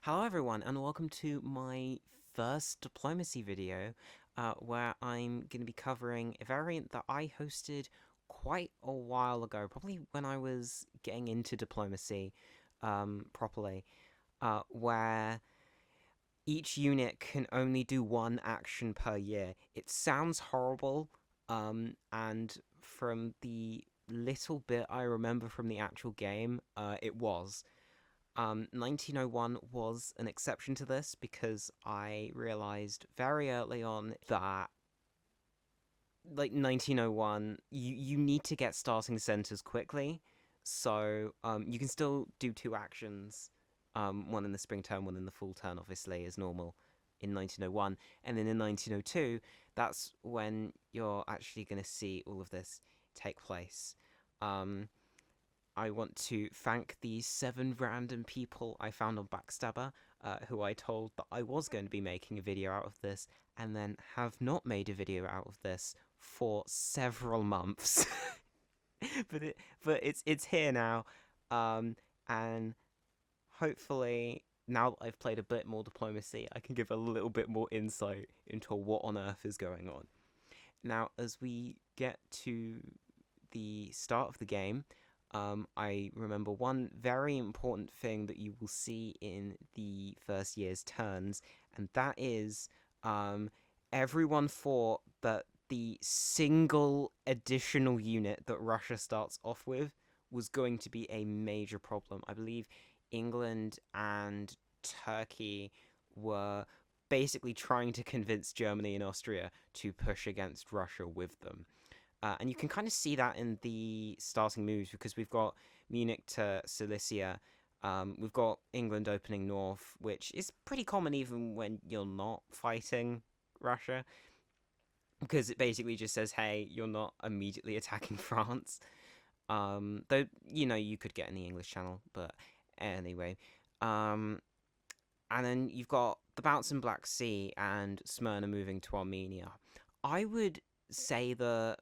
Hello everyone and welcome to my first diplomacy video where I'm going to be covering a variant that I hosted quite a while ago, probably when I was getting into diplomacy properly, where each unit can only do one action per year. It sounds horrible, and from the little bit I remember from the actual game, it was. 1901 was an exception to this because I realized very early on that, like 1901, you need to get starting centers quickly. So you can still do two actions, one in the spring turn, one in the fall turn, obviously, as normal in 1901. And then in 1902, that's when you're actually going to see all of this take place. Um, I want to thank the 7 random people I found on Backstabber, who I told that I was going to be making a video out of this, and then have not made a video out of this for several months. but it's here now, and hopefully now that I've played a bit more diplomacy, I can give a little bit more insight into what on earth is going on. Now, as we get to the start of the game, I remember one very important thing that you will see in the first year's turns, and that is everyone thought that the single additional unit that Russia starts off with was going to be a major problem. I believe England and Turkey were basically trying to convince Germany and Austria to push against Russia with them. And you can kind of see that in the starting moves because we've got Munich to Silesia. We've got England opening north, which is pretty common even when you're not fighting Russia, because it basically just says, hey, you're not immediately attacking France. Though, you could get in the English Channel, but anyway. And then you've got the bounce in Black Sea and Smyrna moving to Armenia. I would say that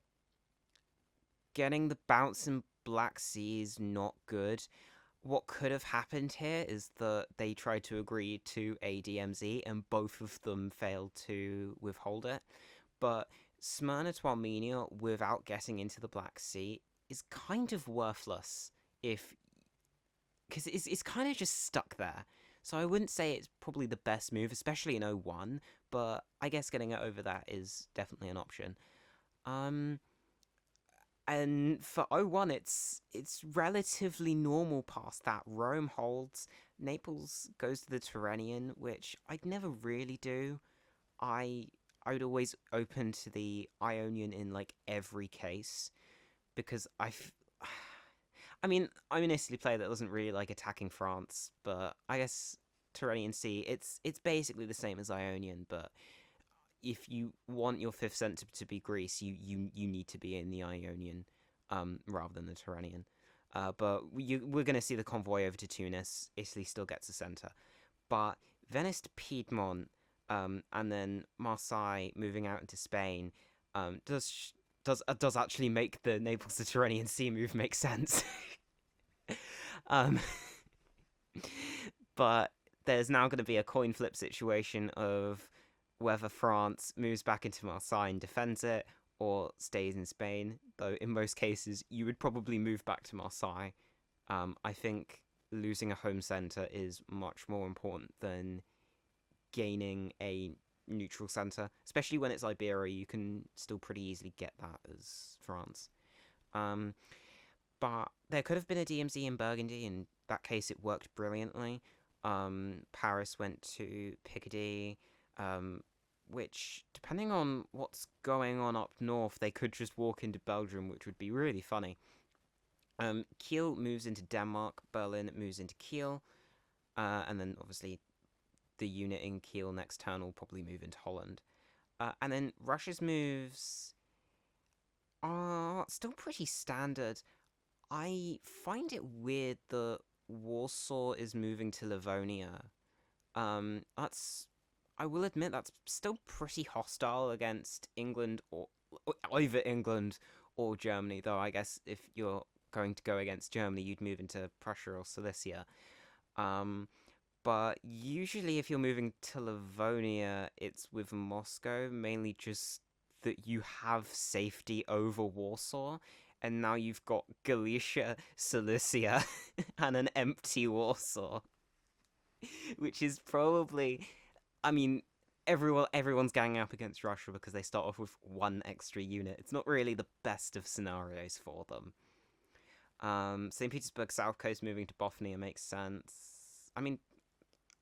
getting the bounce in Black Sea is not good. What could have happened here is that they tried to agree to a DMZ and both of them failed to withhold it. But Smyrna to Armenia without getting into the Black Sea is kind of worthless if because it's kind of just stuck there. So I wouldn't say it's probably the best move, especially in 01, but I guess getting it over that is definitely an option. Um, and for 01, it's relatively normal past that. Rome holds, Naples goes to the Tyrrhenian, which I'd never really do. I I would always open to the Ionian in like every case because I mean, I'm an Italy player that doesn't really like attacking France, but I guess Tyrrhenian Sea, it's basically the same as Ionian, but if you want your fifth centre to be Greece, you need to be in the Ionian rather than the Tyrrhenian. We're going to see the convoy over to Tunis. Italy still gets a centre. But Venice to Piedmont and then Marseille moving out into Spain does actually make the Naples to Tyrrhenian Sea move make sense. um, but there's now going to be a coin flip situation of whether France moves back into Marseille and defends it or stays in Spain. Though in most cases, you would probably move back to Marseille. I think losing a home centre is much more important than gaining a neutral centre, especially when it's Iberia. You can still pretty easily get that as France. Um, but there could have been a DMZ in Burgundy. In that case, it worked brilliantly. Paris went to Picardy, which, depending on what's going on up north, they could just walk into Belgium, which would be really funny. Kiel moves into Denmark, Berlin moves into Kiel, and then obviously the unit in Kiel next turn will probably move into Holland. And then Russia's moves are still pretty standard. I find it weird that Warsaw is moving to Livonia. That's I will admit that's still pretty hostile against England or either England or Germany. Though I guess if you're going to go against Germany, you'd move into Prussia or Silesia. Um, But usually, if you're moving to Livonia, it's with Moscow, mainly just that you have safety over Warsaw, and now you've got Galicia, Cilicia, and an empty Warsaw, which is probably, I mean, everyone's ganging up against Russia because they start off with one extra unit. It's not really the best of scenarios for them. St. Petersburg South Coast moving to Bothnia makes sense. I mean,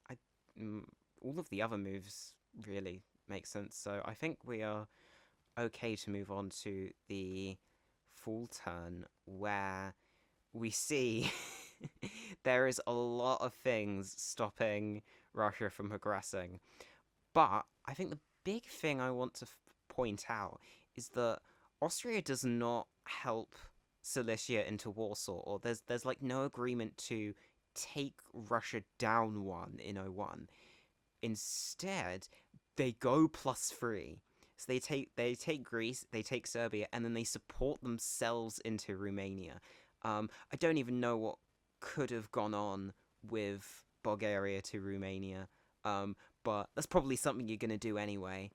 I mm, all of the other moves really make sense. So I think we are okay to move on to the full turn where we see there is a lot of things stopping Russia from progressing. But I think the big thing I want to point out is that Austria does not help Cilicia into Warsaw, or there's like no agreement to take Russia down one in '01. Instead, they go +3. So they take Greece, they take Serbia, and then they support themselves into Romania. I don't even know what could have gone on with Bulgaria to Romania. But that's probably something you're going to do anyway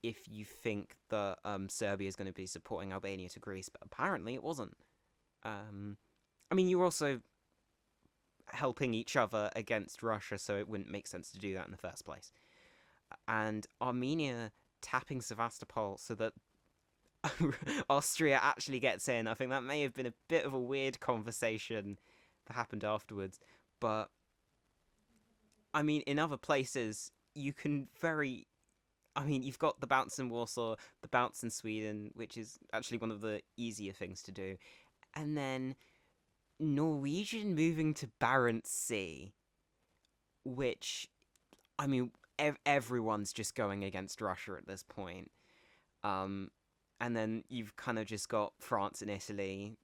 if you think that Serbia is going to be supporting Albania to Greece. But apparently it wasn't. I mean, you're also helping each other against Russia, so it wouldn't make sense to do that in the first place. And Armenia tapping Sevastopol so that Austria actually gets in. I think that may have been a bit of a weird conversation that happened afterwards. But, I mean, in other places, you can very. I mean, you've got the bounce in Warsaw, the bounce in Sweden, which is actually one of the easier things to do. And then Norwegian moving to Barents Sea, which, I mean, everyone's just going against Russia at this point. Um, and then you've kind of just got France and Italy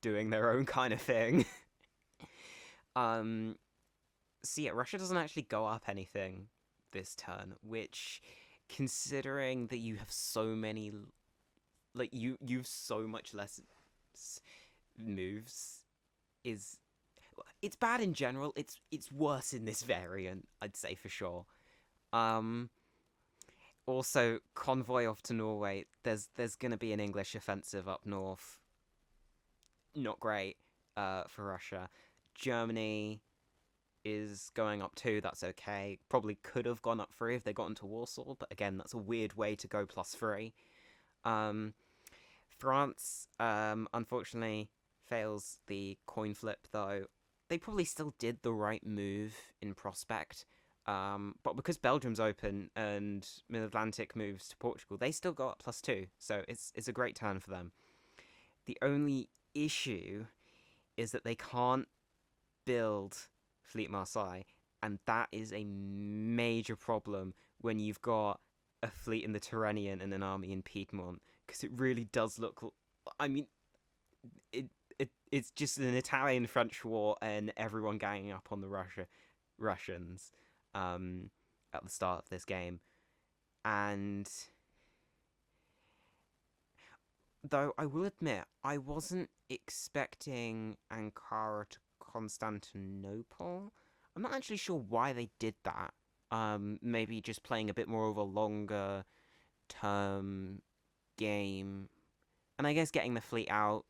doing their own kind of thing. um, so yeah, Russia doesn't actually go up anything this turn, which, considering that you have so many, like you've so much less moves, is it's bad in general. It's worse in this variant, I'd say for sure. Um, Also, convoy off to Norway. There's gonna be an English offensive up north. Not great for Russia. Germany is going up 2. That's okay. Probably could have gone up 3 if they got into Warsaw, but again, that's a weird way to go +3. Um, France, unfortunately, fails the coin flip, though. They probably still did the right move in prospect. But because Belgium's open and Mid Atlantic moves to Portugal, they still go up +2. So it's a great turn for them. The only issue is that they can't build Fleet Marseille, and that is a major problem when you've got a fleet in the Tyrrhenian and an army in Piedmont, because it really does look. I mean, it's just an Italian-French war and everyone ganging up on the Russians at the start of this game. And though I will admit, I wasn't expecting Ankara to Constantinople. I'm not actually sure why they did that. Maybe just playing a bit more of a longer term game. And I guess getting the fleet out,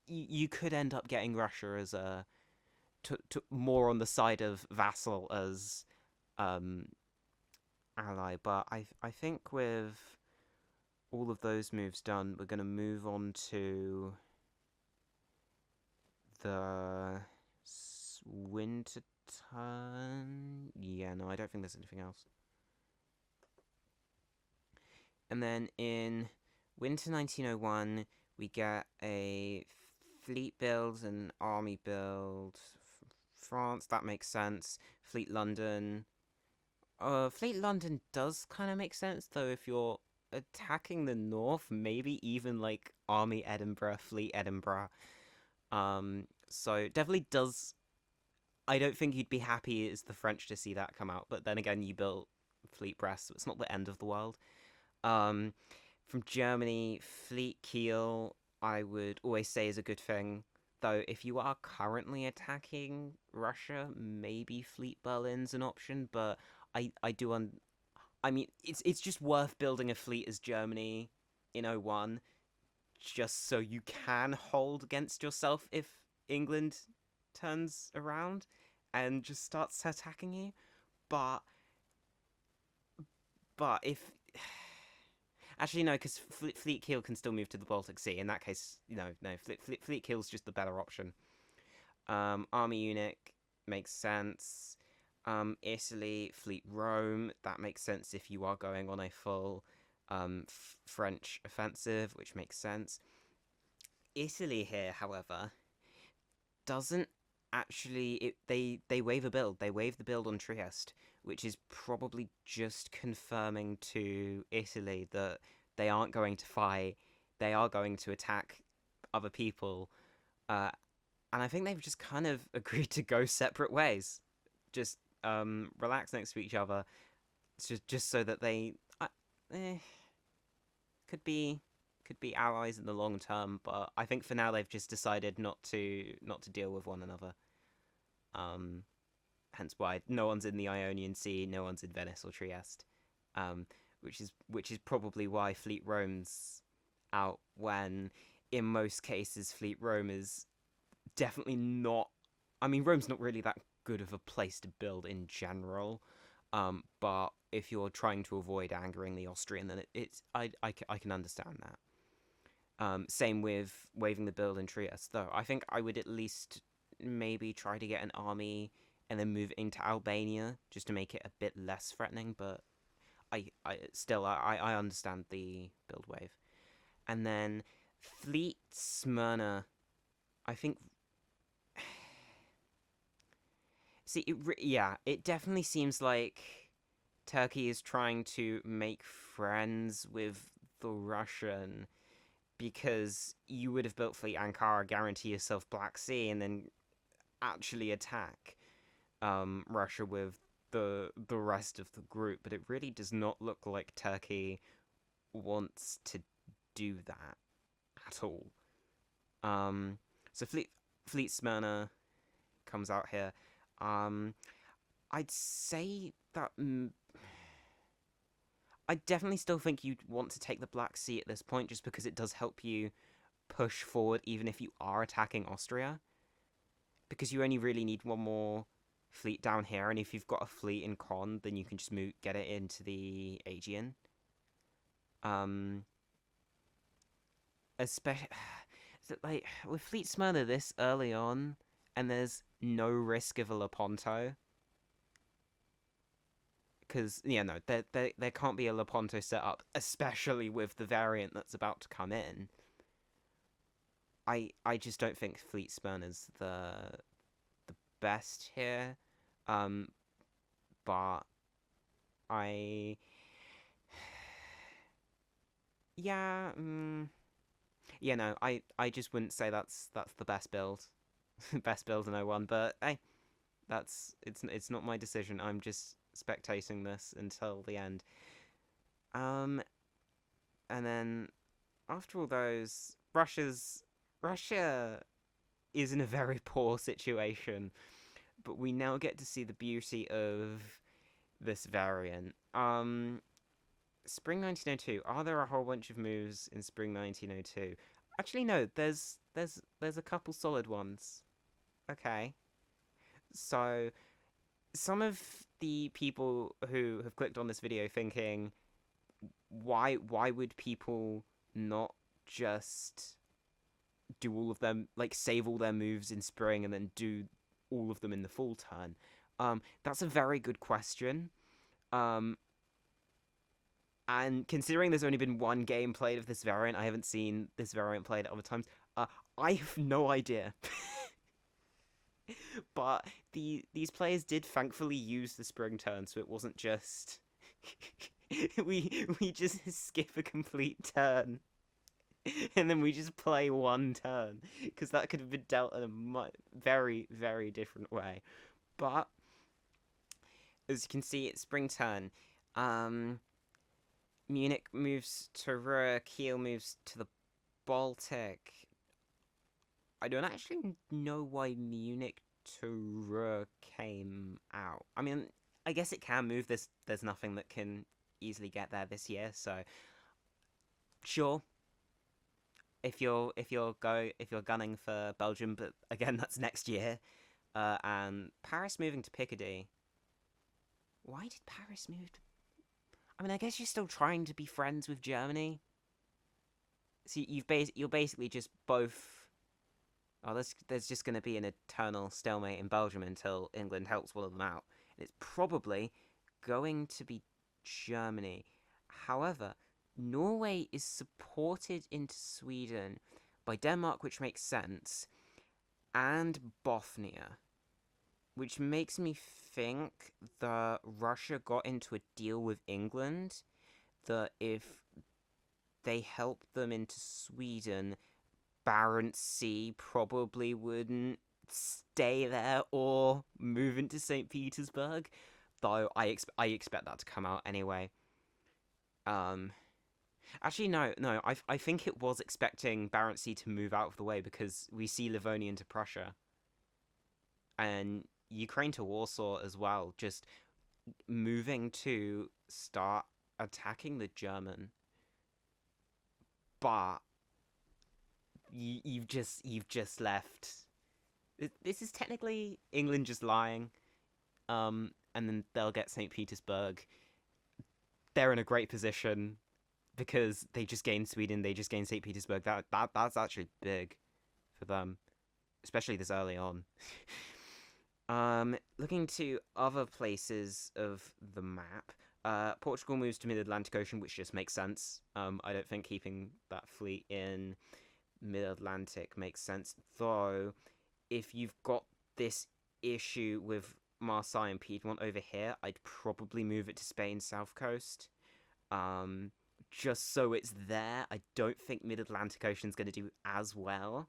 you could end up getting Russia as a more on the side of vassal as ally. But I think with all of those moves done, we're going to move on to the winter turn. Yeah, no, I don't think there's anything else. And then in winter 1901, we get a fleet build and army build. France, that makes sense. Fleet London. Fleet London does kind of make sense, though, if you're attacking the north, maybe even like Army Edinburgh, Fleet Edinburgh. So definitely does. I don't think you'd be happy as the French to see that come out, but then again, you built Fleet Brest, so it's not the end of the world. Um, from Germany, Fleet Kiel, I would always say is a good thing. though, if you are currently attacking Russia, maybe Fleet Berlin's an option. But I do I mean, it's just worth building a fleet as Germany in '01, just so you can hold against yourself if England turns around and just starts attacking you. But if actually no, because Fleet Keel can still move to the Baltic Sea. In that case, no, Fleet Keel's just the better option. Army unit makes sense. Italy, Fleet Rome, that makes sense if you are going on a full French offensive, which makes sense. Italy here, however, doesn't actually. They waive a build. They waive the build on Trieste, which is probably just confirming to Italy that they aren't going to fight. They are going to attack other people. And I think they've just kind of agreed to go separate ways. Just relax next to each other, just so that they could be allies in the long term. But I think for now they've just decided not to deal with one another. Um, Hence why no one's in the Ionian Sea, no one's in Venice or Trieste. Which is probably why Fleet roams out when, in most cases, Fleet Rome is definitely not. I mean, Rome's not really that good of a place to build in general. But if you're trying to avoid angering the Austrian, then I can understand that. Same with waiving the build in Trieste, though. I think I would at least maybe try to get an army and then move into Albania just to make it a bit less threatening. But I understand the build wave. And then Fleet Smyrna, I think. See, it definitely seems like Turkey is trying to make friends with the Russian, because you would have built Fleet Ankara, guarantee yourself Black Sea, and then actually attack Russia with the rest of the group. But it really does not look like Turkey wants to do that at all. So Fleet Smyrna comes out here. I'd say that I definitely still think you'd want to take the Black Sea at this point, just because it does help you push forward even if you are attacking Austria, because you only really need one more fleet down here, and if you've got a fleet in Con, then you can just get it into the Aegean. Especially like with Fleet Smyrna this early on, and there's no risk of a Lepanto, because no, there can't be a Lepanto set up, especially with the variant that's about to come in. I just don't think Fleet Smyrna's the best here. But I yeah, no, I just wouldn't say that's the best build. Best build in '01, but hey, it's not my decision. I'm just spectating this until the end. And then after all those, Russia is in a very poor situation, but we now get to see the beauty of this variant. Spring 1902. Are there a whole bunch of moves in Spring 1902? Actually, no. There's a couple solid ones. Okay. So some of the people who have clicked on this video thinking, why would people not just do all of them, like save all their moves in spring and then do all of them in the fall turn? That's a very good question. And considering there's only been one game played of this variant, I haven't seen this variant played at other times. I have no idea. But these players did thankfully use the spring turn, so it wasn't just we just skip a complete turn and then we just play one turn, because that could have been dealt in a very, very different way. But as you can see, it's spring turn. Munich moves to Ruhr, Kiel moves to the Baltic. I don't actually know why Munich to Ruhr came out. I mean, I guess it can move. There's nothing that can easily get there this year, so sure. If you're gunning for Belgium, but again that's next year. And Paris moving to Picardy. Why did Paris move to... I mean, I guess you're still trying to be friends with Germany. So you're basically just both... Oh, there's just going to be an eternal stalemate in Belgium until England helps one of them out. And it's probably going to be Germany. However, Norway is supported into Sweden by Denmark, which makes sense, and Bothnia, which makes me think that Russia got into a deal with England that if they helped them into Sweden, Barents Sea probably wouldn't stay there or move into St. Petersburg. Though I expect that to come out anyway. Um, Actually, no. I think it was expecting Barents Sea to move out of the way because we see Livonia into Prussia and Ukraine to Warsaw as well, just moving to start attacking the German. But you've just left. This is technically England just lying. And then they'll get St. Petersburg. They're in a great position because they just gained Sweden, they just gained St. Petersburg. That's actually big for them, especially this early on. Looking to other places of the map, Portugal moves to Mid-Atlantic Ocean, which just makes sense. I don't think keeping that fleet in Mid-Atlantic makes sense, though. If you've got this issue with Marseille and Piedmont over here, I'd probably move it to Spain's south coast. Just so it's there. I don't think Mid-Atlantic Ocean's going to do as well.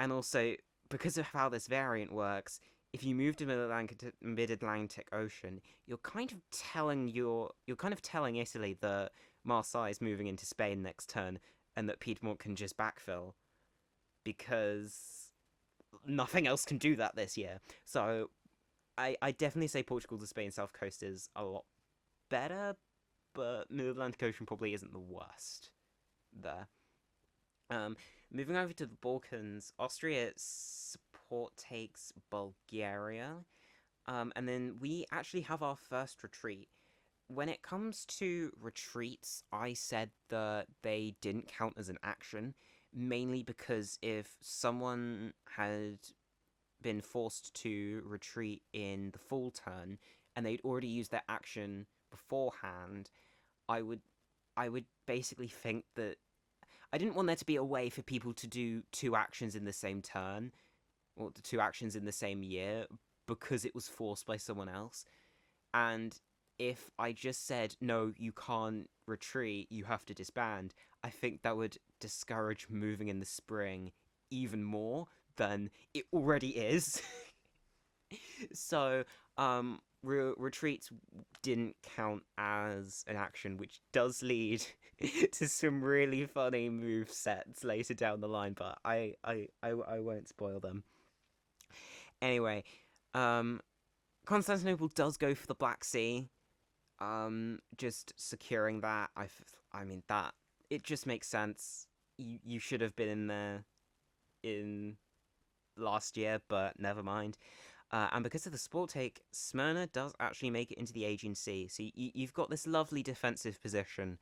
And also, because of how this variant works, if you move to Mid-Atlantic Ocean, you're kind of telling Italy that Marseille is moving into Spain next turn, and that Piedmont can just backfill, because nothing else can do that this year. So I definitely say Portugal to Spain South Coast is a lot better, but Mid-Atlantic Ocean probably isn't the worst there. Moving over to the Balkans, Austria's support takes Bulgaria, and then we actually have our first retreat. When it comes to retreats, I said that they didn't count as an action, mainly because if someone had been forced to retreat in the full turn and they'd already used their action beforehand, I would basically think that I didn't want there to be a way for people to do two actions in the same turn, or two actions in the same year, because it was forced by someone else. And if I just said, no, you can't retreat, you have to disband, I think that would discourage moving in the spring even more than it already is. So, retreats didn't count as an action, which does lead to some really funny move sets later down the line, but I won't spoil them. Anyway, Constantinople does go for the Black Sea. Just securing that, I mean that it just makes sense. You should have been in there in last year, but never mind. And because of the sport take, Smyrna does actually make it into the Aegean Sea. So you've got this lovely defensive position.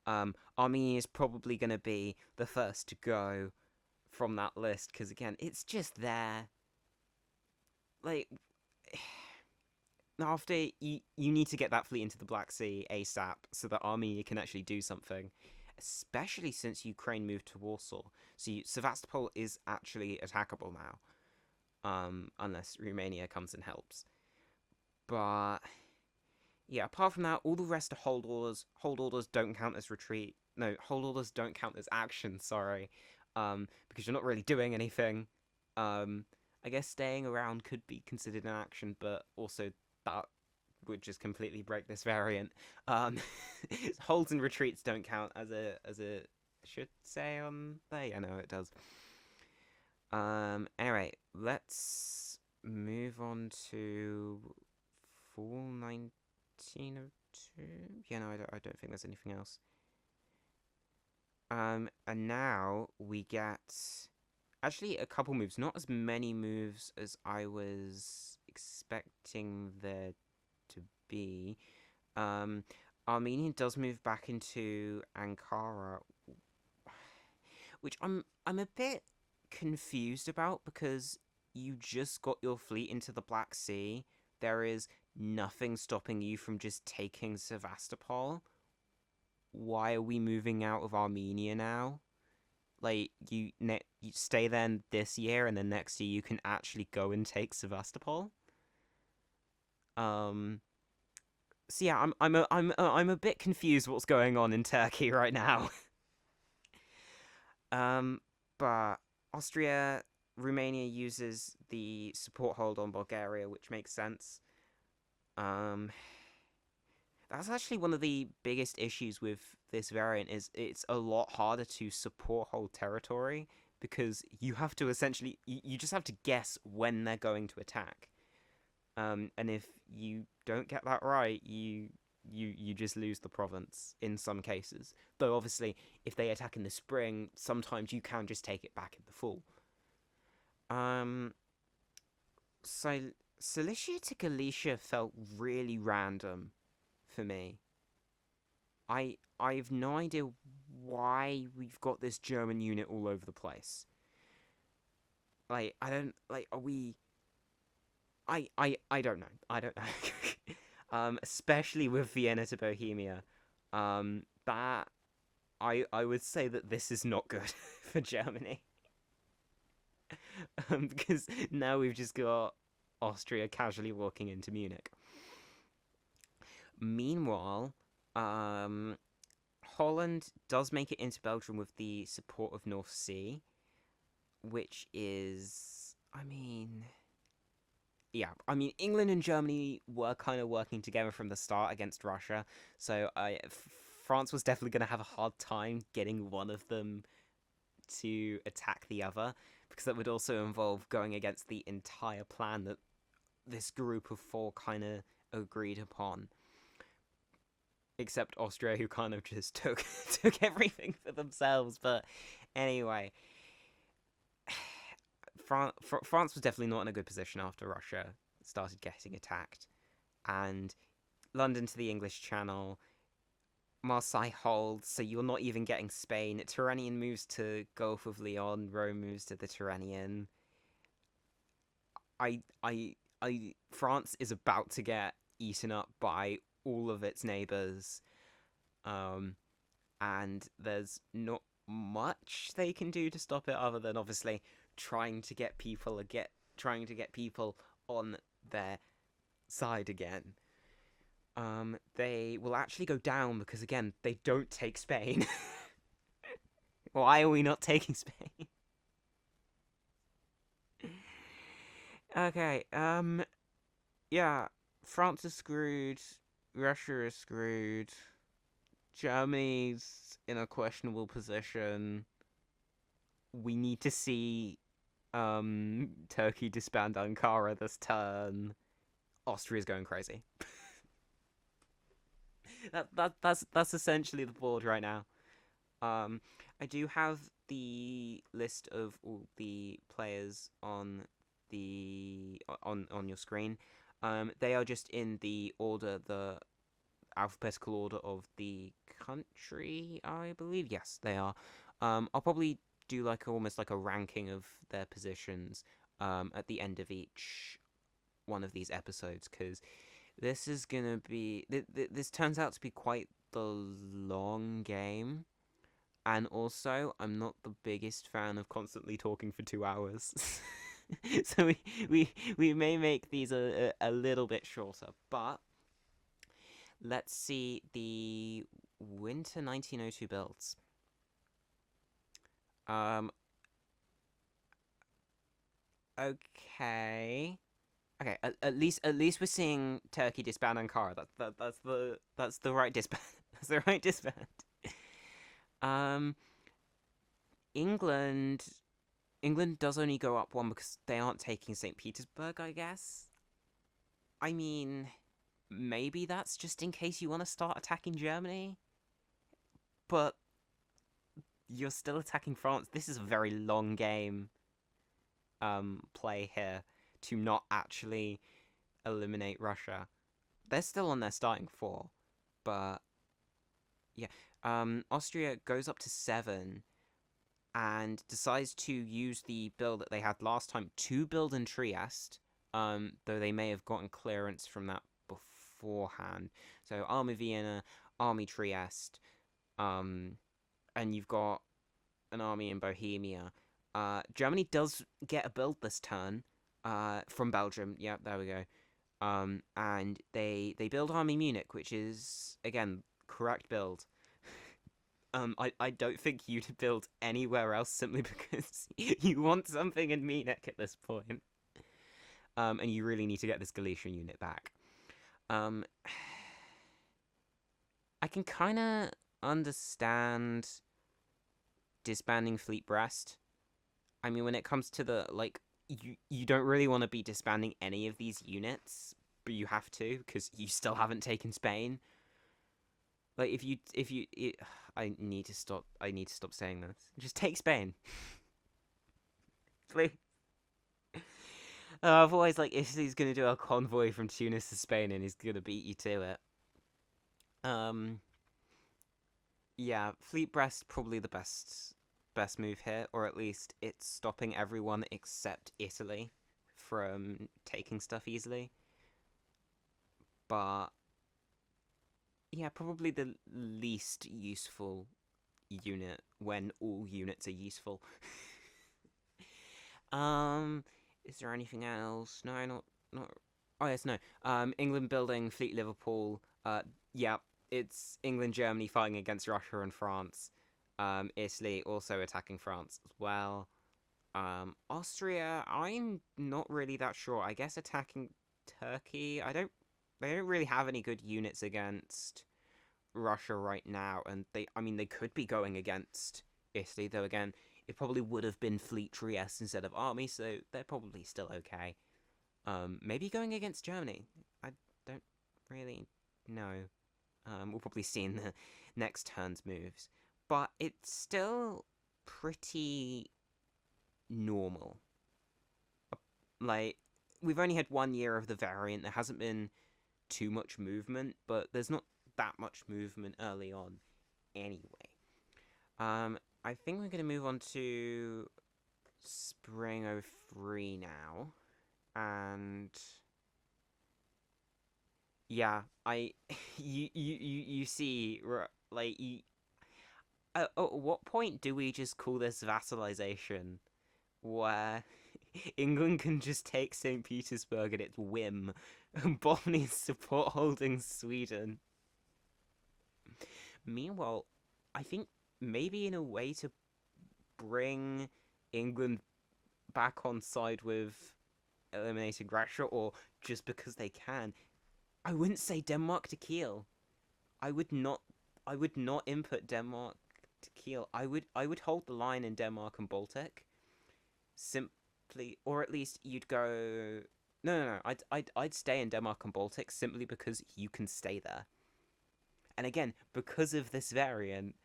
Armenia is probably going to be the first to go from that list, because again, it's just there. Like, after you need to get that fleet into the Black Sea ASAP so that Armenia can actually do something, especially since Ukraine moved to Warsaw. So Sevastopol is actually attackable now. Unless Romania comes and helps. But yeah, apart from that, all the rest are hold orders. Hold orders don't count as retreat. No, hold orders don't count as action, sorry. Because you're not really doing anything. I guess staying around could be considered an action, but also that would just completely break this variant. Holds and retreats don't count as a should say on there. Yeah, no, it does. Anyway, let's move on to fall 1902. Yeah, no, I don't think there's anything else. And now we get actually a couple moves, not as many moves as I was expecting there to be. Um, Armenia does move back into Ankara, which I'm a bit confused about because you just got your fleet into the Black Sea. There is nothing stopping you from just taking Sevastopol. Why are we moving out of Armenia now? Like you stay there this year, and then next year you can actually go and take Sevastopol. Um. So yeah, I'm a bit confused what's going on in Turkey right now. Um, but Austria, Romania uses the support hold on Bulgaria, which makes sense. Um, that's actually one of the biggest issues with this variant is it's a lot harder to support hold territory because you have to essentially you just have to guess when they're going to attack. And if you don't get that right, you just lose the province in some cases. Though obviously, if they attack in the spring, sometimes you can just take it back in the fall. Um, so Cilicia to Galicia felt really random for me. I have no idea why we've got this German unit all over the place. Like I don't like are we I don't know. I don't know. Especially with Vienna to Bohemia. That I would say that this is not good for Germany. Because now we've just got Austria casually walking into Munich. Meanwhile, Holland does make it into Belgium with the support of North Sea, which is, I mean, England and Germany were kind of working together from the start against Russia, so France was definitely going to have a hard time getting one of them to attack the other, because that would also involve going against the entire plan that this group of four kind of agreed upon. Except Austria, who kind of just took everything for themselves. But anyway, France was definitely not in a good position after Russia started getting attacked. And London to the English Channel, Marseille holds, so you're not even getting Spain. Tyrrhenian moves to Gulf of Leon, Rome moves to the Tyrrhenian. France is about to get eaten up by all of its neighbors, and there's not much they can do to stop it other than obviously trying to get people on their side again. They will actually go down because again they don't take Spain. Why are we not taking Spain? Okay, yeah, France is screwed, Russia is screwed, Germany's in a questionable position. We need to see Turkey disband Ankara this turn. Austria's going crazy. That's essentially the board right now. I do have the list of all the players on your screen. They are just in the alphabetical order of the country, I believe. Yes, they are. I'll probably do like almost like a ranking of their positions at the end of each one of these episodes, because this is gonna be this turns out to be quite the long game. And also, I'm not the biggest fan of constantly talking for 2 hours. So we may make these a little bit shorter. But let's see the winter 1902 builds. Okay. Okay, at least we're seeing Turkey disband Ankara. That's the right disband. That's the right disband. Um, England England does only go up one because they aren't taking St. Petersburg, I guess. I mean, maybe that's just in case you want to start attacking Germany, but you're still attacking France. This is a very long game play here to not actually eliminate Russia. They're still on their starting four, but yeah. Austria goes up to 7 and decides to use the build that they had last time to build in Trieste, though they may have gotten clearance from that beforehand. So Army Vienna, Army Trieste, and you've got an army in Bohemia. Germany does get a build this turn from Belgium. Yeah, there we go. And they build Army Munich, which is, again, correct build. I don't think you'd build anywhere else simply because you want something in Munich at this point. And you really need to get this Galician unit back. I can kind of understand disbanding Fleet Brest. I mean, when it comes to the, like, you don't really want to be disbanding any of these units, but you have to because you still haven't taken Spain. Like, I need to stop saying this. Just take Spain. Please. Otherwise, like, Italy's gonna do a convoy from Tunis to Spain and he's gonna beat you to it. Yeah, Fleet Brest probably the best move here, or at least it's stopping everyone except Italy from taking stuff easily. But yeah, probably the least useful unit when all units are useful. Is there anything else? No, not. Oh yes, no. England building Fleet Liverpool. Yeah, it's England, Germany fighting against Russia and France. Italy also attacking France as well. Austria, I'm not really that sure. I guess attacking Turkey. They don't really have any good units against Russia right now, and they could be going against Italy, though again, it probably would have been Fleet Trieste instead of Army, so they're probably still okay. Maybe going against Germany. I don't really know. We'll probably see in the next turn's moves. But it's still pretty normal. Like, we've only had 1 year of the variant. There hasn't been too much movement, but there's not that much movement early on anyway. I think we're going to move on to Spring '03 now. And yeah, you see, like, at what point do we just call this vassalization, where England can just take St. Petersburg at its whim, and Bosnia's support holding Sweden? Meanwhile, I think maybe in a way to bring England back on side with eliminating Russia, or just because they can, I wouldn't say Denmark to Kiel. I would not input Denmark to Kiel. I would hold the line in Denmark and Baltic. Simply, or at least you'd go. No. I'd stay in Denmark and Baltic simply because you can stay there. And again, because of this variant,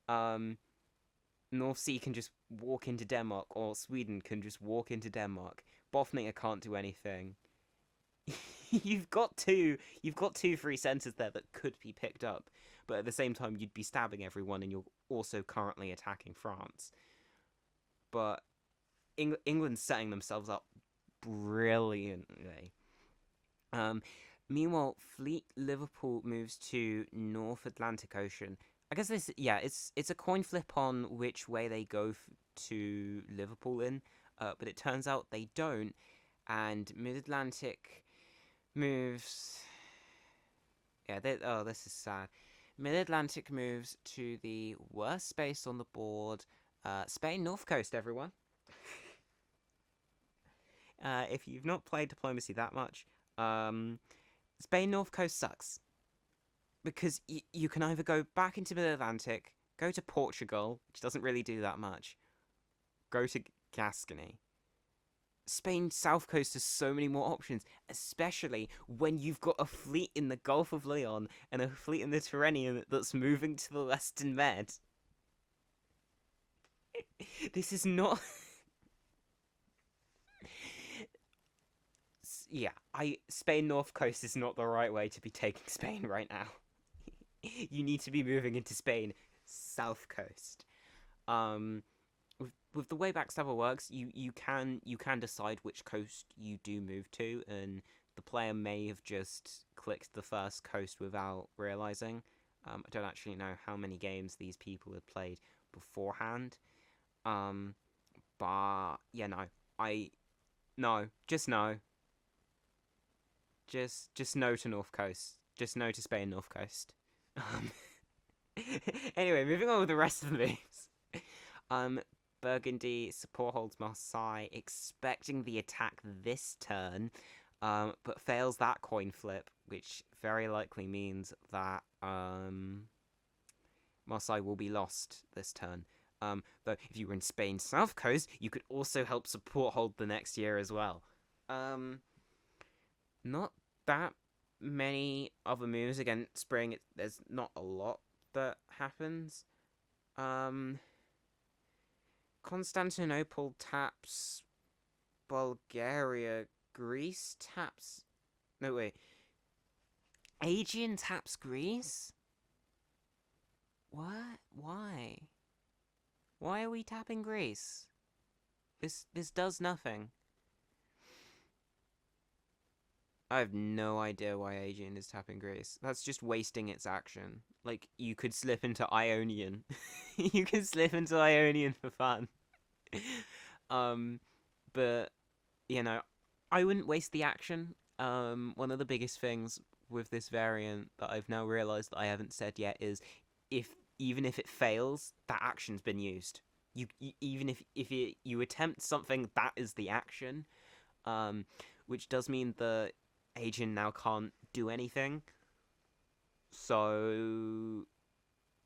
North Sea can just walk into Denmark, or Sweden can just walk into Denmark. Bosnia can't do anything. You've got two free centres there that could be picked up, but at the same time you'd be stabbing everyone, and you're also currently attacking France. But England's setting themselves up brilliantly. Meanwhile, Fleet Liverpool moves to North Atlantic Ocean. I guess it's a coin flip on which way they go to Liverpool in, but it turns out they don't, and Mid-Atlantic moves. Yeah, this is sad. Mid-Atlantic moves to the worst space on the board, Spain North Coast, everyone. If you've not played Diplomacy that much, Spain North Coast sucks. Because you can either go back into Mid-Atlantic, go to Portugal, which doesn't really do that much, go to Gascony. Spain's south coast has so many more options, especially when you've got a fleet in the Gulf of Leon and a fleet in the Tyrrhenian that's moving to the Western Med. This is not. Yeah, Spain North Coast is not the right way to be taking Spain right now. You need to be moving into Spain South Coast. Um, with the way Backstabber works, you can decide which coast you do move to, and the player may have just clicked the first coast without realizing. I don't actually know how many games these people had played beforehand. Um, but yeah, no, I no, just no, just no to North Coast, just no to Spain North Coast. Um, anyway, moving on with the rest of the moves. Um, Burgundy support holds Marseille, expecting the attack this turn, but fails that coin flip, which very likely means that Marseille will be lost this turn. Though if you were in Spain's south coast, you could also help support hold the next year as well. Not that many other moves against Spring. There's not a lot that happens. Constantinople taps Bulgaria. Greece taps. No, wait. Aegean taps Greece? What? Why? Why are we tapping Greece? This does nothing. I have no idea why Aegean is tapping Greece. That's just wasting its action. Like, you could slip into Ionian. You could slip into Ionian for fun. But, I wouldn't waste the action. One of the biggest things with this variant that I've now realized that I haven't said yet is even if it fails, that action's been used. Even if you attempt something, that is the action. Which does mean the Aegean now can't do anything. So,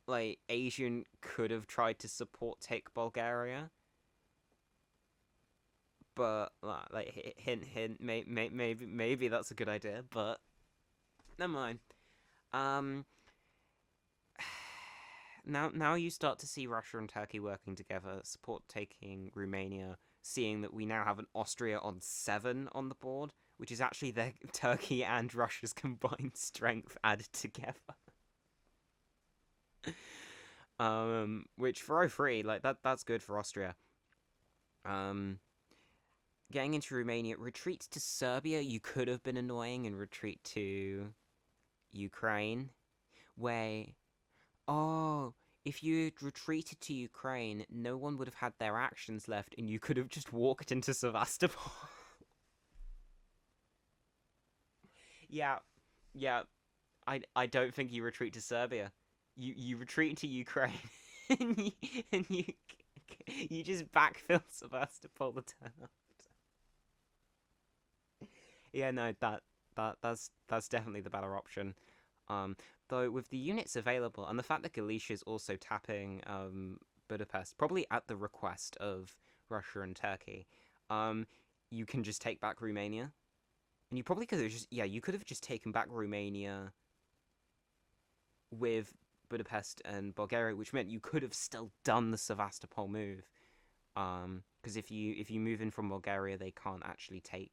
like, Aegean could have tried to support take Bulgaria. But, like, hint, maybe that's a good idea, but never mind. Now you start to see Russia and Turkey working together, support taking Romania, seeing that we now have an Austria on 7 on the board, which is actually their Turkey and Russia's combined strength added together. Which for 03, like that's good for Austria. Getting into Romania, retreats to Serbia, you could have been annoying and retreat to Ukraine. Wait. Oh, if you retreated to Ukraine, no one would have had their actions left, and you could have just walked into Sevastopol. Yeah, yeah. I don't think you retreat to Serbia. You retreat to Ukraine, and you just backfill Sevastopol the turn after. Yeah, no, that's definitely the better option. Though with the units available and the fact that Galicia is also tapping Budapest, probably at the request of Russia and Turkey, you can just take back Romania. And you probably could have you could have just taken back Romania with Budapest and Bulgaria, which meant you could have still done the Sevastopol move. Because if you move in from Bulgaria, they can't actually take.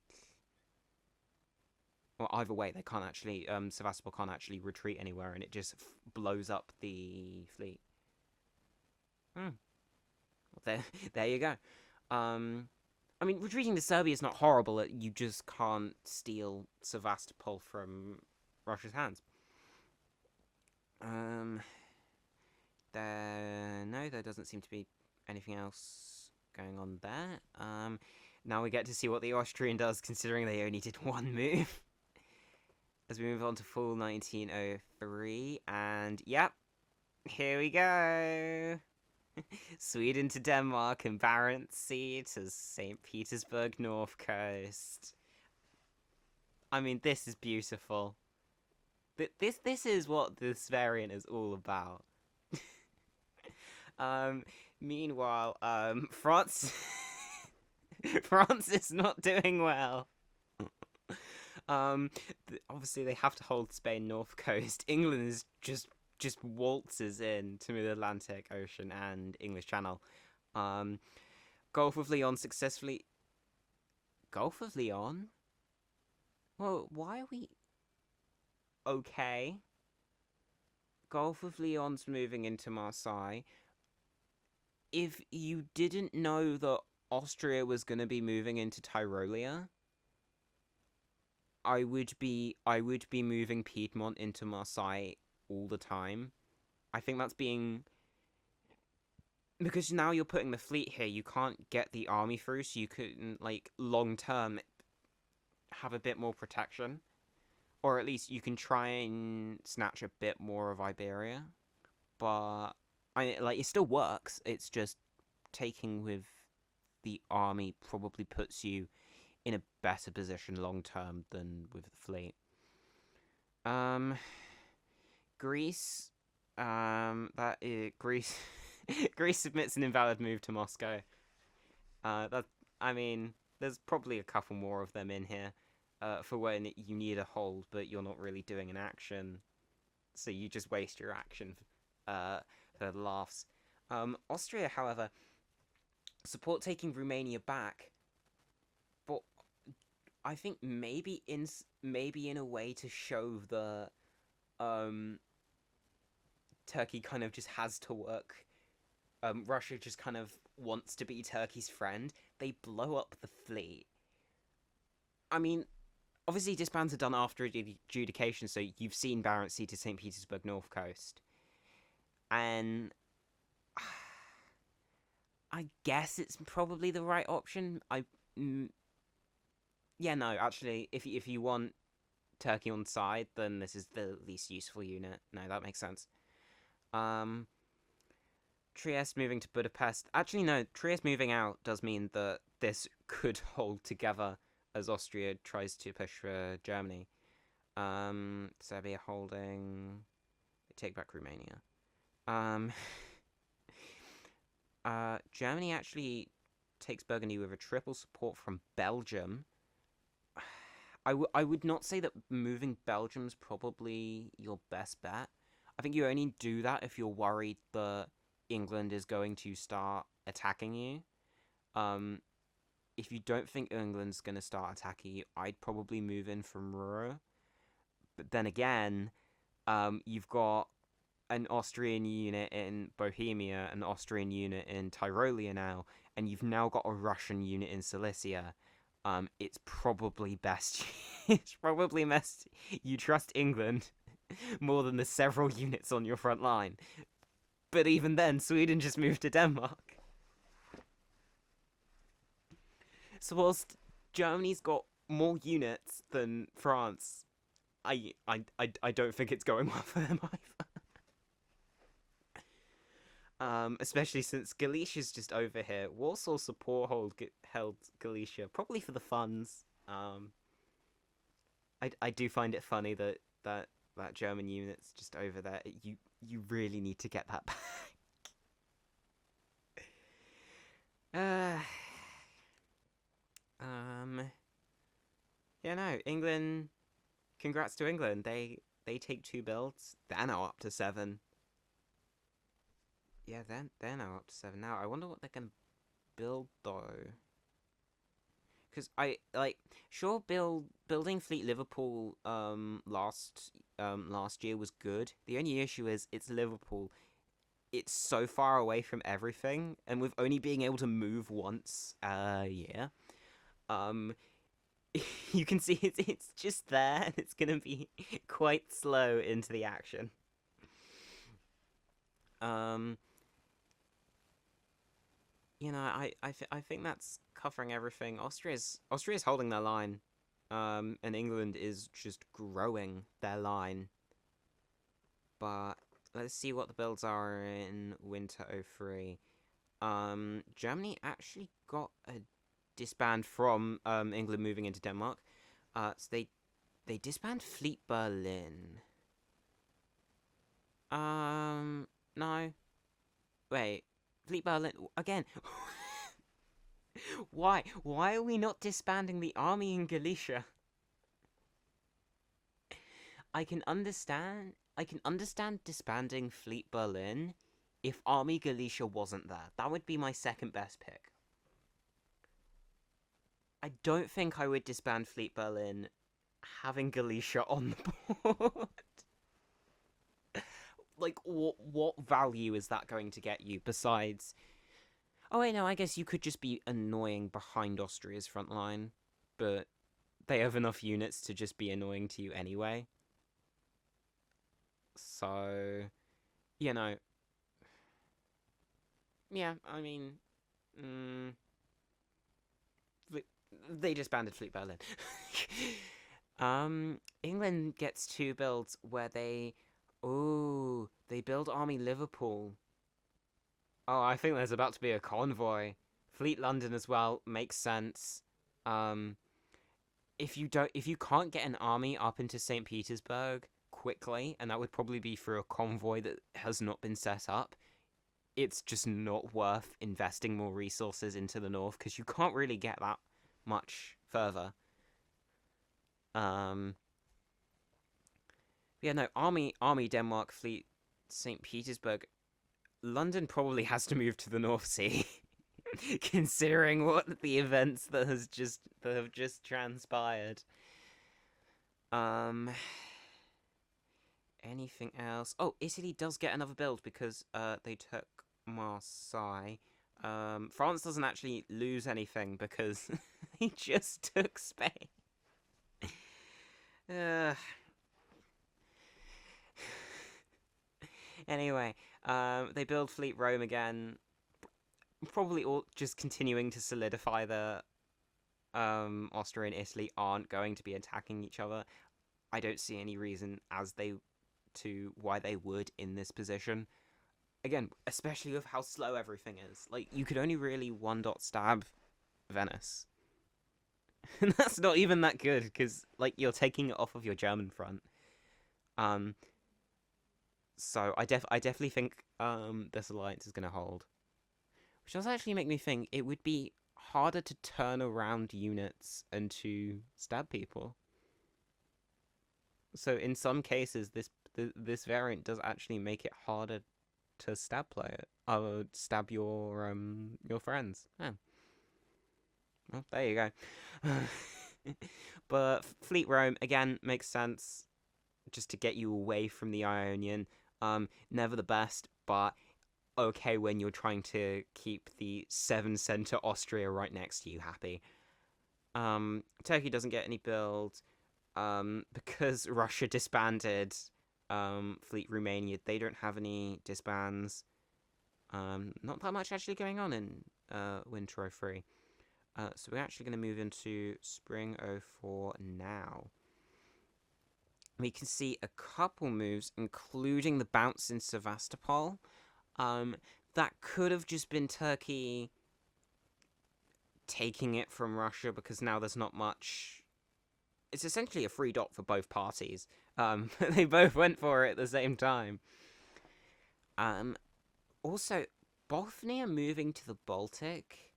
Well, either way, they can't actually. Sevastopol can't actually retreat anywhere, and it just blows up the fleet. Well, there you go. I mean, retreating to Serbia is not horrible. You just can't steal Sevastopol from Russia's hands. There doesn't seem to be anything else going on there. Now we get to see what the Austrian does, considering they only did one move. As we move on to full 1903, and yep, here we go. Sweden to Denmark and Barents Sea to St. Petersburg North Coast. I mean, this is beautiful. This is what this variant is all about. Meanwhile, France France is not doing well. Obviously they have to hold Spain north coast. England is just waltzes in to the Atlantic Ocean and English Channel. Um, Gulf of Leon successfully. Gulf of Leon? Well, why are we okay? Gulf of Leon's moving into Marseille. If you didn't know that Austria was going to be moving into Tyrolia, I would be moving Piedmont into Marseille all the time. I think that's being because now you're putting the fleet here. You can't get the army through, so you couldn't like long term have a bit more protection, or at least you can try and snatch a bit more of Iberia. But it still works. It's just taking with the army probably puts you in a better position long term than with the fleet. Um, Greece. That is Greece. Greece submits an invalid move to Moscow. That I mean, there's probably a couple more of them in here, for when you need a hold, but you're not really doing an action, so you just waste your action, uh, for laughs. Austria, however, support taking Romania back, but I think maybe in a way to show the um Turkey kind of just has to work. Russia just kind of wants to be Turkey's friend. They blow up the fleet. I mean, obviously disbands are done after adjudication, so you've seen Barents Sea to St. Petersburg North Coast, and I guess it's probably the right option. Yeah, no, actually, if you want Turkey on side, then this is the least useful unit. No, that makes sense. Um, Trieste moving to Budapest. Actually, no, Trieste moving out does mean that this could hold together as Austria tries to push for Germany. Serbia holding. They take back Romania. Um, Germany actually takes Burgundy with a triple support from Belgium. I would not say that moving Belgium's probably your best bet. I think you only do that if you're worried that England is going to start attacking you. Um, if you don't think England's going to start attacking you, I'd probably move in from Ruhr. But then again, you've got an Austrian unit in Bohemia, an Austrian unit in Tyrolia now, and you've now got a Russian unit in Cilicia. It's probably best. It's probably best you trust England more than the several units on your front line. But even then, Sweden just moved to Denmark. So whilst Germany's got more units than France, I don't think it's going well for them either. Especially since Galicia's just over here. Warsaw support held Galicia, probably for the funds. I do find it funny that German unit's just over there. You really need to get that back. uh, yeah, no, England. Congrats to England. They take 2 builds. They're now up to 7. Yeah, they're now up to 7 now. I wonder what they're gonna build though. Because sure, building Fleet Liverpool last year was good. The only issue is it's Liverpool. It's so far away from everything, and with only being able to move once a year, um, you can see it's just there, and it's gonna be quite slow into the action. Um, I think that's covering everything. Austria's holding their line, and England is just growing their line. But let's see what the builds are in Winter '03. Germany actually got a disband from England moving into Denmark. So they disband Fleet Berlin. No, wait, Fleet Berlin again. Why? Why are we not disbanding the army in Galicia? I can understand disbanding Fleet Berlin if Army Galicia wasn't there. That would be my second best pick. I don't think I would disband Fleet Berlin having Galicia on the board. Like, what value is that going to get you besides? Oh wait, no, I guess you could just be annoying behind Austria's front line, but they have enough units to just be annoying to you anyway. So, you know, yeah, I mean, mm, they disbanded Fleet Berlin. England gets two builds where they build Army Liverpool. Oh, I think there's about to be a convoy. Fleet London as well makes sense. Um, if you can't get an army up into St. Petersburg quickly, and that would probably be through a convoy that has not been set up, it's just not worth investing more resources into the north because you can't really get that much further. Yeah, no, army Denmark fleet St. Petersburg. London probably has to move to the North Sea. Considering what the events that have just transpired. Anything else? Oh, Italy does get another build because they took Marseille. France doesn't actually lose anything because they just took Spain. Anyway, they build Fleet Rome again. Probably all just continuing to solidify the Austria and Italy aren't going to be attacking each other. I don't see any reason why they would in this position. Again, especially with how slow everything is. Like, you could only really one-dot stab Venice. And that's not even that good, because, like, you're taking it off of your German front. So I definitely think this alliance is going to hold. Which does actually make me think it would be harder to turn around units and to stab people. So in some cases, this variant does actually make it harder to stab stab your friends. Oh. Well, there you go. But Fleet Rome again makes sense, just to get you away from the Ionian. Never the best, but okay when you're trying to keep the 7-center Austria right next to you happy. Turkey doesn't get any build. Because Russia disbanded Fleet Romania, they don't have any disbands. Not that much actually going on in Winter 03. So we're actually going to move into Spring 04 now. We can see a couple moves, including the bounce in Sevastopol. That could have just been Turkey taking it from Russia because now there's not much. It's essentially a free dot for both parties. They both went for it at the same time. Also, Bothnia moving to the Baltic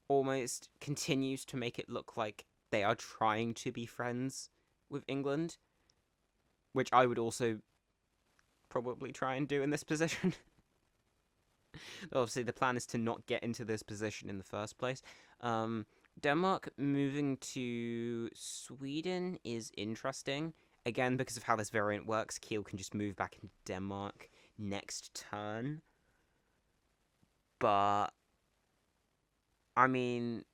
almost continues to make it look like they are trying to be friends with England, which I would also probably try and do in this position. Obviously, the plan is to not get into this position in the first place. Denmark moving to Sweden is interesting. Again, because of how this variant works, Kiel can just move back into Denmark next turn. But, I mean,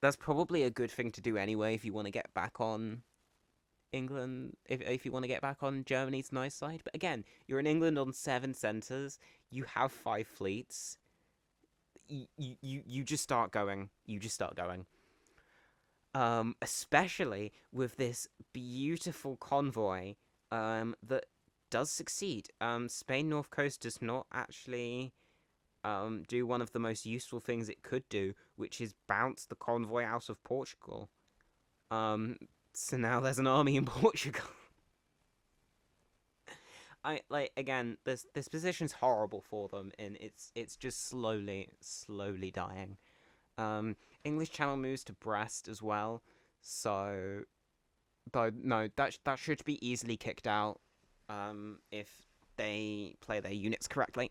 that's probably a good thing to do anyway if you want to get back on England, if you want to get back on Germany's nice side. But again, you're in England on 7 centers, you have 5 fleets. You just start going. You just start going. Especially with this beautiful convoy that does succeed. Spain North Coast does not actually do one of the most useful things it could do, which is bounce the convoy out of Portugal. So now there's an army in Portugal. Again, this position's horrible for them, and it's just slowly dying. Um, English Channel moves to Brest as well, so but no, that should be easily kicked out if they play their units correctly.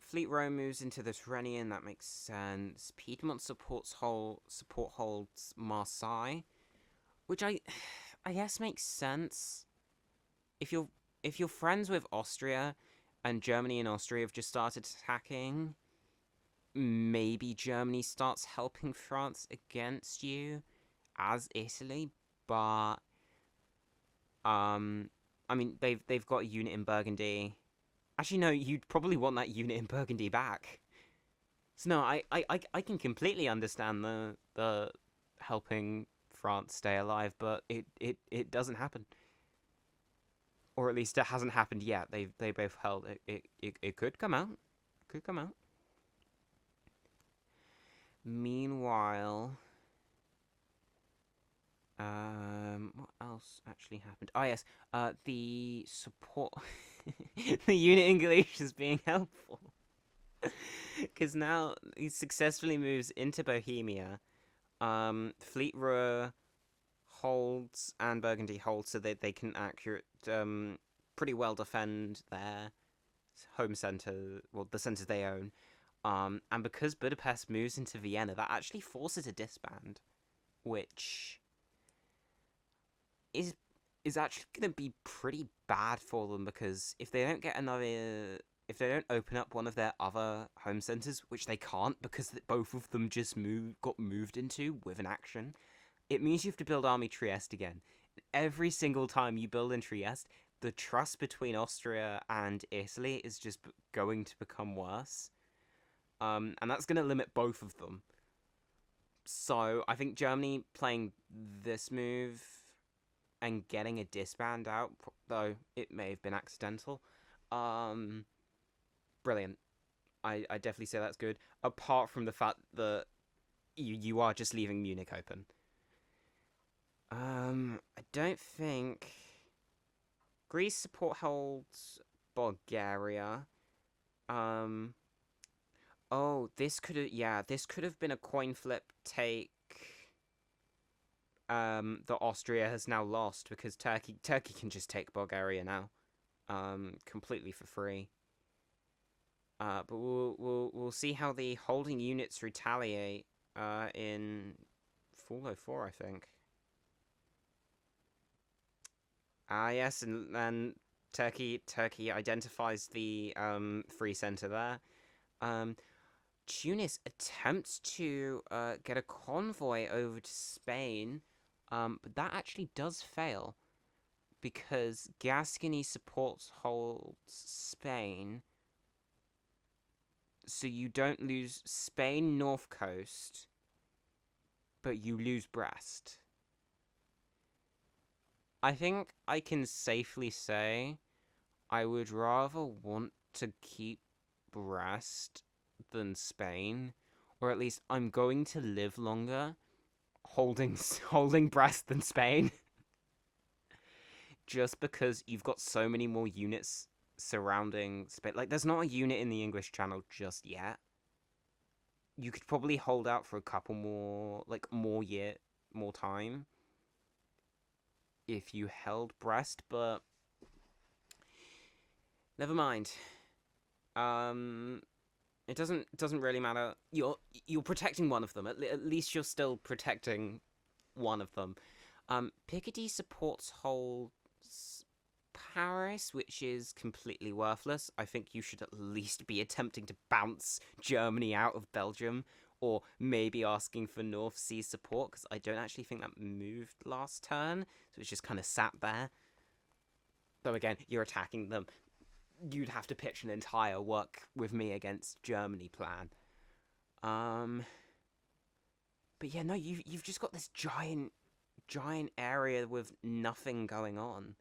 Fleet Row moves into the Tyrrhenian. That makes sense. Piedmont support holds Marseille, which I guess makes sense. If you're if you're friends with Austria, and Germany and Austria have just started attacking, maybe Germany starts helping France against you as Italy, but um, I mean they've got a unit in Burgundy. Actually, no, you'd probably want that unit in Burgundy back. So no, I can completely understand the helping France stay alive, but it doesn't happen, or at least it hasn't happened yet. They both held it. It could come out. Could come out. Meanwhile, what else actually happened? Oh yes, the support, the unit English is being helpful because now he successfully moves into Bohemia. Fleet Ruhr holds and Burgundy holds, so that they can pretty well defend their home center, well, the centers they own. And because Budapest moves into Vienna, that actually forces a disband, which is is actually going to be pretty bad for them, because if they don't open up one of their other home centers, which they can't because both of them just got moved into with an action, it means you have to build Army Trieste again. Every single time you build in Trieste, the trust between Austria and Italy is just going to become worse. And that's going to limit both of them. So I think Germany playing this move and getting a disband out, though it may have been accidental, brilliant. I definitely say that's good. Apart from the fact that you are just leaving Munich open. I don't think Greece support holds Bulgaria. Oh, this could have been a coin flip take. That Austria has now lost, because Turkey can just take Bulgaria now, completely for free. But we'll see how the holding units retaliate in Fall 04, I think. Yes, and Turkey identifies the free center there. Tunis attempts to get a convoy over to Spain, but that actually does fail, because Gascony supports holds Spain, so you don't lose Spain North Coast, but you lose Brest. I think I can safely say I would rather want to keep Brest than Spain, or at least I'm going to live longer holding Brest than Spain, just because you've got so many more units surrounding Spain. Like, there's not a unit in the English Channel just yet. You could probably hold out for a couple more, like more time if you held Brest, but never mind. It doesn't really matter. You're protecting one of them. At least you're still protecting one of them. Picardy supports holds Paris, which is completely worthless. I think you should at least be attempting to bounce Germany out of Belgium, or maybe asking for North Sea support, because I don't actually think that moved last turn, so it's just kind of sat there. Though again, you're attacking them. You'd have to pitch an entire work with me against Germany plan. But yeah, no, you've just got this giant area with nothing going on.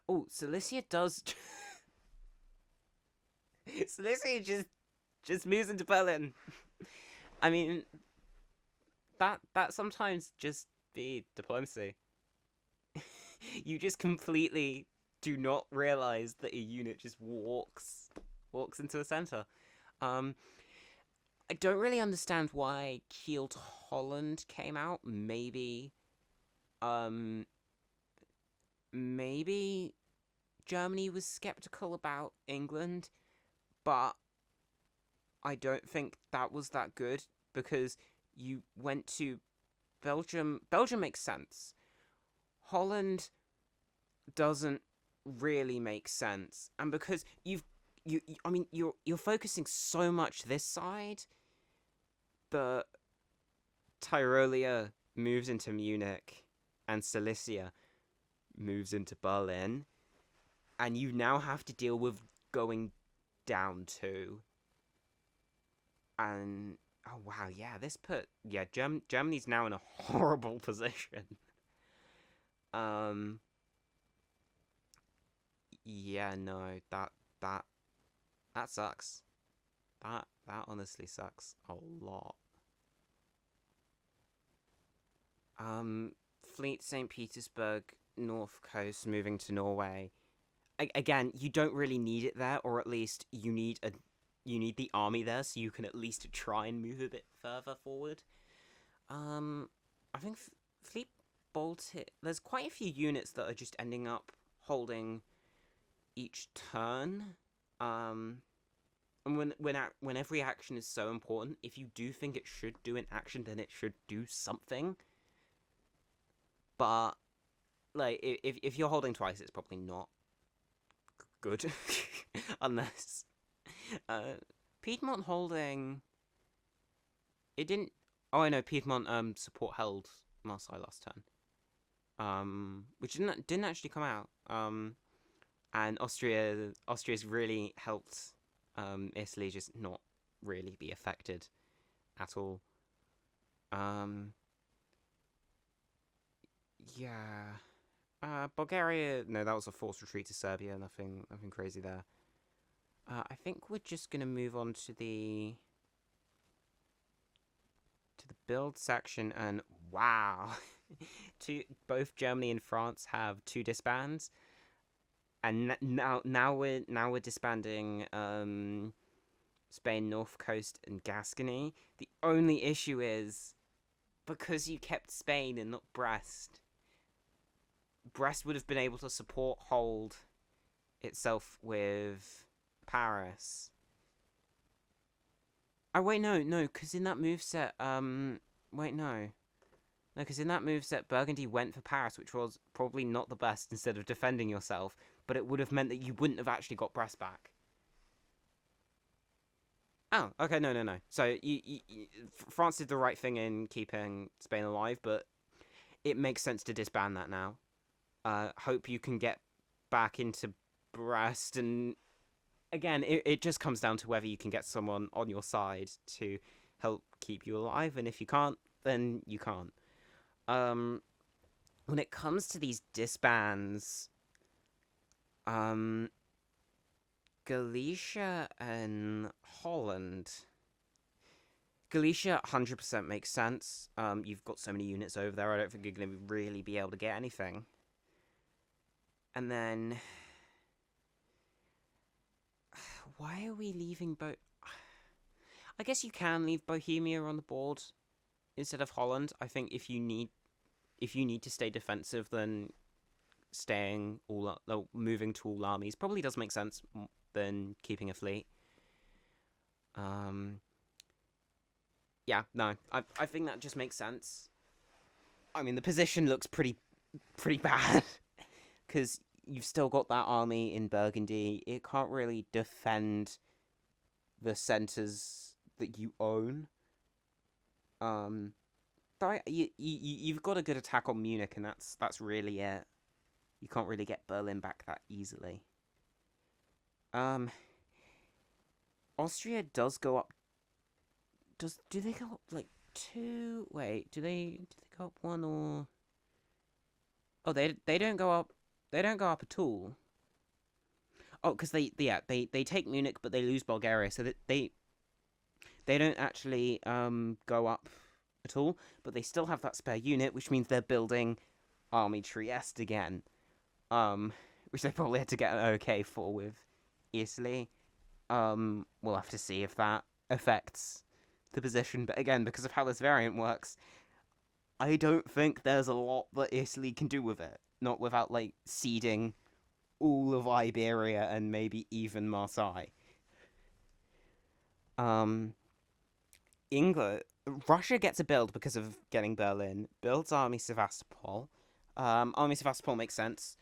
Oh, Cilicia does. Cilicia just moves into Berlin. I mean, that sometimes just be diplomacy. You just completely do not realize that a unit just walks walks into the center. Um, I don't really understand why Kiel to Holland came out. Um, maybe Germany was skeptical about England, but I don't think that was that good because you went to Belgium. Belgium makes sense. Holland doesn't really make sense, and because I mean, you're focusing so much this side, but Tyrolia moves into Munich, and Silesia moves into Berlin, and you now have to deal with going down too. And oh wow, yeah, Germany's now in a horrible position. Um, yeah, no, that that sucks. That honestly sucks a lot. Um, Fleet St. Petersburg, North Coast, moving to Norway. Again, you don't really need it there, or at least you need the army there, so you can at least try and move a bit further forward. Um, I think Fleet Baltic. There's quite a few units that are just ending up holding each turn. Um, and when every action is so important, if you do think it should do an action, then it should do something. But like, if you're holding twice, it's probably not good, unless Piedmont holding. It didn't. Oh, I know Piedmont support held Marseille last turn. Which didn't actually come out. And Austria's really helped Italy just not really be affected at all. Um, yeah. Bulgaria. No, that was a forced retreat to Serbia. Nothing crazy there. I think we're just gonna move on to the build section, and wow, both Germany and France have two disbands, and now we're disbanding Spain, North Coast, and Gascony. The only issue is because you kept Spain and not Brest. Brest would have been able to hold itself with Paris. Oh wait, no, because in that moveset, wait, no, because in that moveset, Burgundy went for Paris, which was probably not the best instead of defending yourself, but it would have meant that you wouldn't have actually got Brest back. Oh, okay, no. So France did the right thing in keeping Spain alive, but it makes sense to disband that now. Hope you can get back into Brest, and again, it just comes down to whether you can get someone on your side to help keep you alive, and if you can't, then you can't. Um, when it comes to these disbands, um, Galicia and Holland. Galicia 100% makes sense. You've got so many units over there, I don't think you're going to really be able to get anything. And then, why are we leaving I guess you can leave Bohemia on the board instead of Holland. I think if you need to stay defensive, then moving to all armies probably does make sense than keeping a fleet. Yeah, no, I think that just makes sense. I mean, the position looks pretty bad because you've still got that army in Burgundy. It can't really defend the centers that you own. But you've got a good attack on Munich, and that's really it. You can't really get Berlin back that easily. Austria does go up. Do they go up like two? Wait, do they go up one or? Oh, they don't go up. They don't go up at all. Oh, because they take Munich, but they lose Bulgaria, so that they don't actually go up at all. But they still have that spare unit, which means they're building Army Trieste again. Which they probably had to get an okay for with Italy. We'll have to see if that affects the position. But again, because of how this variant works, I don't think there's a lot that Italy can do with it. Not without, like, ceding all of Iberia and maybe even Marseille. Um, England, Russia gets a build because of getting Berlin. Builds Army Sevastopol. Army Sevastopol makes sense.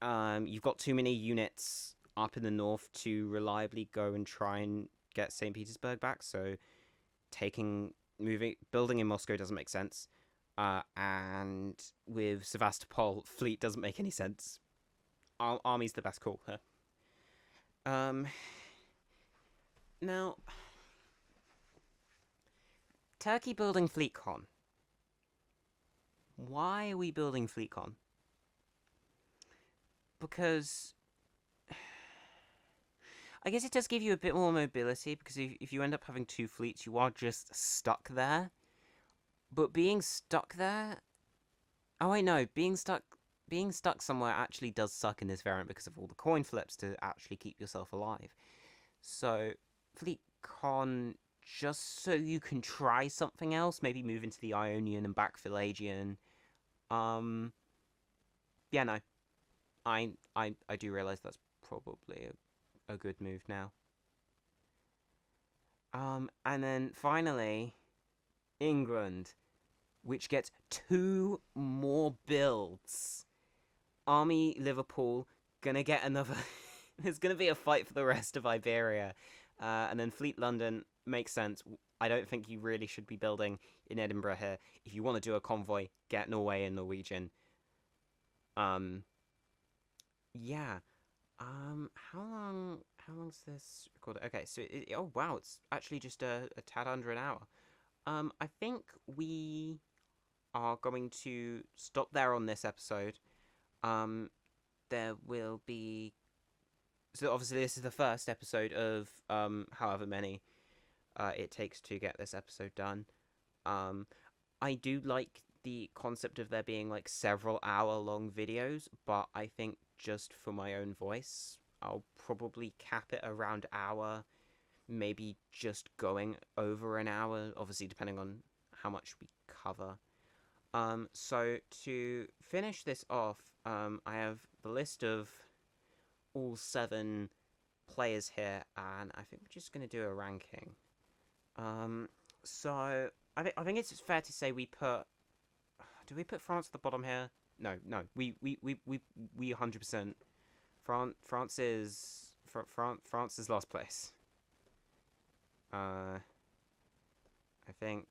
You've got too many units up in the north to reliably go and try and get St. Petersburg back. So building in Moscow doesn't make sense. And with Sevastopol, fleet doesn't make any sense. Army's the best call here. Now, Turkey building fleet con. Why are we building fleet con? Because I guess it does give you a bit more mobility, because if you end up having two fleets, you are just stuck there. But being stuck there... Oh, I know, being stuck somewhere actually does suck in this variant because of all the coin flips to actually keep yourself alive. So, fleet con, just so you can try something else, maybe move into the Ionian and backfill Aegean. Yeah, no. I do realise that's probably a good move now. And then finally, England, which gets 2 more builds. Army Liverpool, gonna get another... There's gonna be a fight for the rest of Iberia. And then Fleet London, makes sense. I don't think you really should be building in Edinburgh here. If you want to do a convoy, get Norway and Norwegian. Yeah. How long's this recorded? Okay, so oh wow, it's actually just a tad under an hour. I think we are going to stop there on this episode. There will be... So obviously this is the first episode of however many it takes to get this episode done. I do like the concept of there being like several hour-long videos, but I think just for my own voice, I'll probably cap it around hour, maybe just going over an hour, obviously depending on how much we cover. So to finish this off, I have the list of all 7 players here, and I think we're just going to do a ranking. So I think it's fair to say we put... Do we put France at the bottom here? No. We 100%. France is last place. I think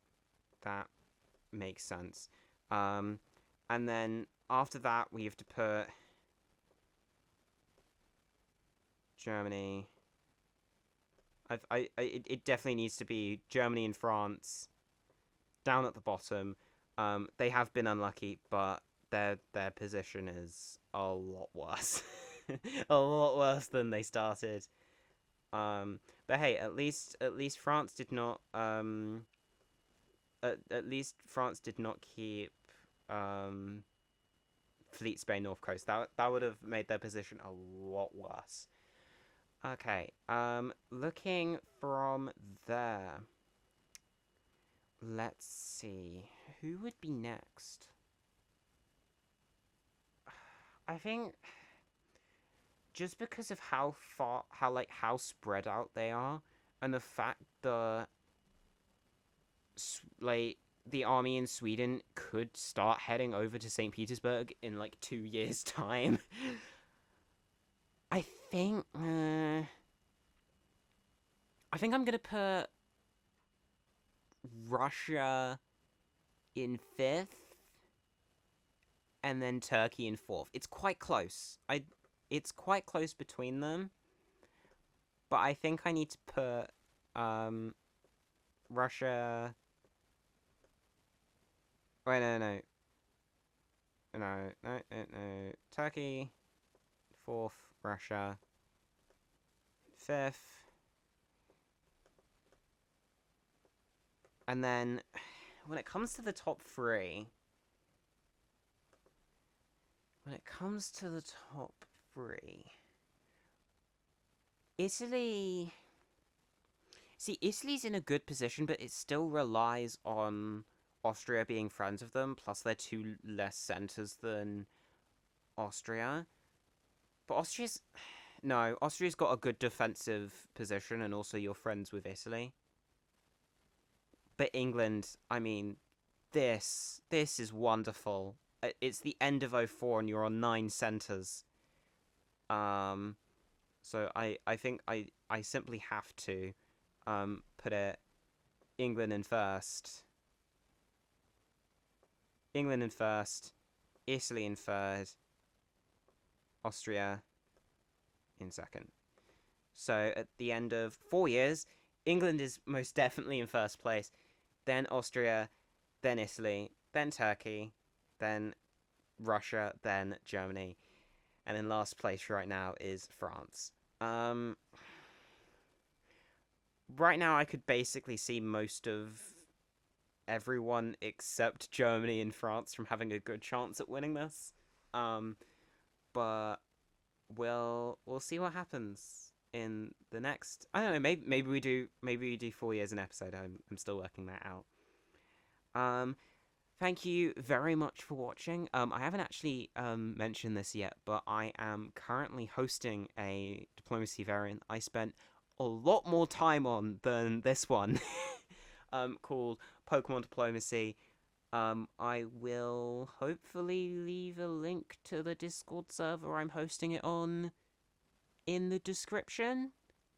that makes sense. And then after that we have to put Germany. It definitely needs to be Germany and France down at the bottom. They have been unlucky, but their position is a lot worse. A lot worse than they started. But hey, at least France did not at least France did not keep Fleet Spain North Coast. That would have made their position a lot worse. Okay, looking from there, let's see, who would be next? I think just because of how spread out they are, and the fact that the army in Sweden could start heading over to St. Petersburg in 2 years' time. I think I'm gonna put Russia in 5th, and then Turkey in 4th. It's quite close. It's quite close between them, but I think I need to put Russia. Wait, no. Turkey 4th, Russia 5th. And then, when it comes to the top 3... Italy. See, Italy's in a good position, but it still relies on Austria being friends with them. Plus, they're two less centers than Austria. But Austria's got a good defensive position, and also you're friends with Italy. But England, I mean, this is wonderful. It's the end of '04, and you're on 9 centers. Um, so I think I simply have to put it England in first, England in first, Italy in third, Austria in second. So at the end of 4 years, England is most definitely in first place, then Austria, then Italy, then Turkey, then Russia, then Germany, and in last place right now is France. Um, right now I could basically see most of everyone except Germany and France from having a good chance at winning this. Um, but we'll see what happens in the next. I don't know. Maybe we do 4 years an episode. I'm still working that out. Um, Thank you very much for watching. I haven't actually mentioned this yet, but I am currently hosting a diplomacy variant I spent a lot more time on than this one, called Pokemon Diplomacy. I will hopefully leave a link to the Discord server I'm hosting it on in the description.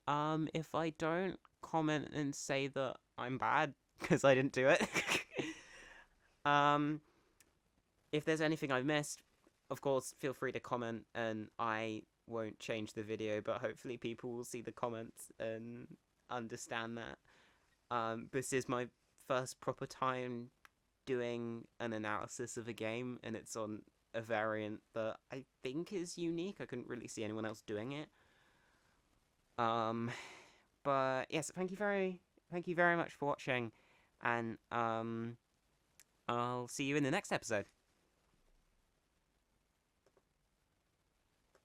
If I don't, comment and say that I'm bad because I didn't do it. um, if there's anything I've missed, of course, feel free to comment, and I won't change the video, but hopefully people will see the comments and understand that. This is my first proper time doing an analysis of a game, and it's on a variant that I think is unique. I couldn't really see anyone else doing it. But yes, thank you very much for watching, and I'll see you in the next episode.